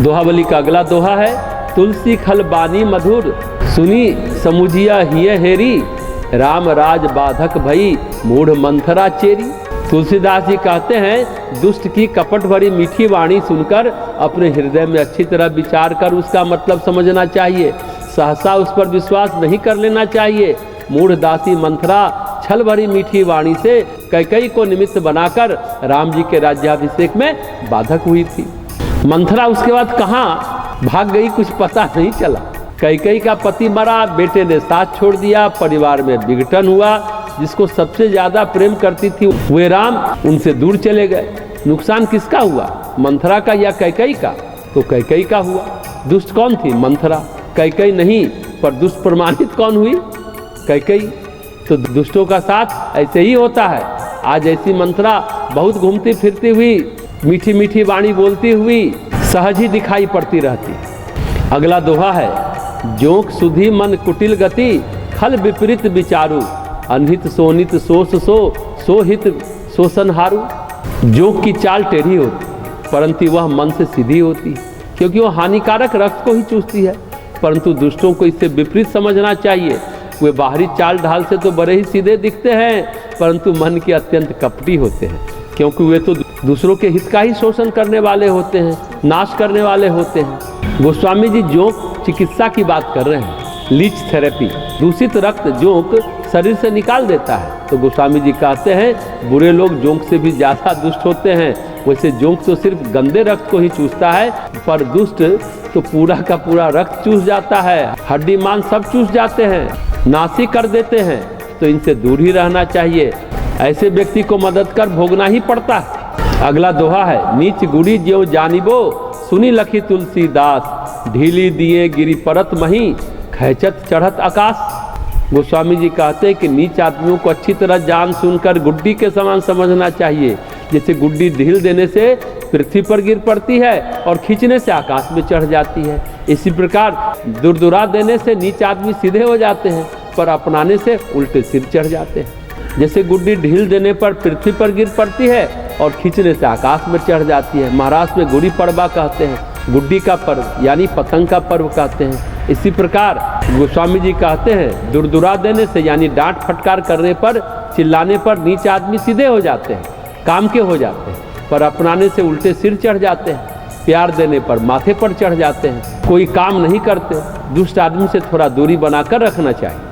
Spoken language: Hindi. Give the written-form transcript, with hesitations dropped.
दोहावली का अगला दोहा है, तुलसी खल बानी मधुर, सुनी समुझिया हिय हेरी, राम राज बाधक भई मूढ़ मंथरा चेरी। तुलसीदास जी कहते हैं, दुष्ट की कपट भरी मीठी वाणी सुनकर अपने हृदय में अच्छी तरह विचार कर उसका मतलब समझना चाहिए। सहसा उस पर विश्वास नहीं कर लेना चाहिए। मूढ़ दासी मंथरा छल भरी मीठी वाणी से कैकेयी को निमित्त बनाकर राम जी के राज्याभिषेक में बाधक हुई थी। मंथरा उसके बाद कहाँ भाग गई कुछ पता नहीं चला। कैकेयी का पति मरा, बेटे ने साथ छोड़ दिया, परिवार में विघटन हुआ। जिसको सबसे ज्यादा प्रेम करती थी वे राम उनसे दूर चले गए। नुकसान किसका हुआ, मंथरा का या कैकेयी का? तो कैकेयी का हुआ। दुष्ट कौन थी? मंथरा। कैकेयी नहीं, पर दुष्ट प्रमाणित कौन हुई? कैकेयी। तो दुष्टों का साथ ऐसे ही होता है। आज ऐसी मंथरा बहुत घूमती फिरती हुई, मीठी मीठी वाणी बोलती हुई सहज ही दिखाई पड़ती रहती। अगला दोहा है, जोंक सुधी मन कुटिल गति, खल विपरीत विचारू, अनहित सोनित सोस सो हित शोषणहारू। जोंक की चाल टेढ़ी होती, परंतु वह मन से सीधी होती, क्योंकि वह हानिकारक रक्त को ही चूसती है। परंतु दुष्टों को इससे विपरीत समझना चाहिए। वे बाहरी चाल ढाल से तो बड़े ही सीधे दिखते हैं, परंतु मन के अत्यंत कपटी होते हैं, क्योंकि वे तो दूसरों के हित का ही शोषण करने वाले होते हैं, नाश करने वाले होते हैं। गोस्वामी जी जोंक चिकित्सा की बात कर रहे हैं, लीच थेरेपी। दूषित रक्त जोंक शरीर से निकाल देता है। तो गोस्वामी जी कहते हैं, बुरे लोग जोंक से भी ज़्यादा दुष्ट होते हैं। वैसे जोंक तो सिर्फ गंदे रक्त को ही चूसता है, पर दुष्ट तो पूरा का पूरा रक्त चूस जाता है, हड्डी मांस सब चूस जाते हैं, नासी कर देते हैं। तो इनसे दूर ही रहना चाहिए। ऐसे व्यक्ति को मदद कर भोगना ही पड़ता है। अगला दोहा है, नीच गुड़ी ज्यों जानिबो, सुनी लखी तुलसीदास, ढीली दिए गिरी परत मही, खैचत चढ़त आकाश। गोस्वामी जी कहते हैं कि नीच आदमियों को अच्छी तरह जान सुनकर गुड्डी के समान समझना चाहिए। जैसे गुड्डी ढील देने से पृथ्वी पर गिर पड़ती है और खींचने से आकाश में चढ़ जाती है, इसी प्रकार दुरदुरा देने से नीच आदमी सीधे हो जाते हैं, पर अपनाने से उल्टे सिर चढ़ जाते हैं। जैसे गुड्डी ढील देने पर पृथ्वी पर गिर पड़ती है और खींचने से आकाश में चढ़ जाती है। महाराष्ट्र में गुड़ी पड़वा कहते हैं, गुड्डी का पर्व यानी पतंग का पर्व कहते हैं। इसी प्रकार गोस्वामी जी कहते हैं, दुरदुरा देने से यानी डांट फटकार करने पर, चिल्लाने पर नीच आदमी सीधे हो जाते हैं, काम के हो जाते हैं, पर अपनाने से उल्टे सिर चढ़ जाते हैं, प्यार देने पर माथे पर चढ़ जाते हैं, कोई काम नहीं करते। दुष्ट आदमी से थोड़ा दूरी बनाकर रखना चाहिए।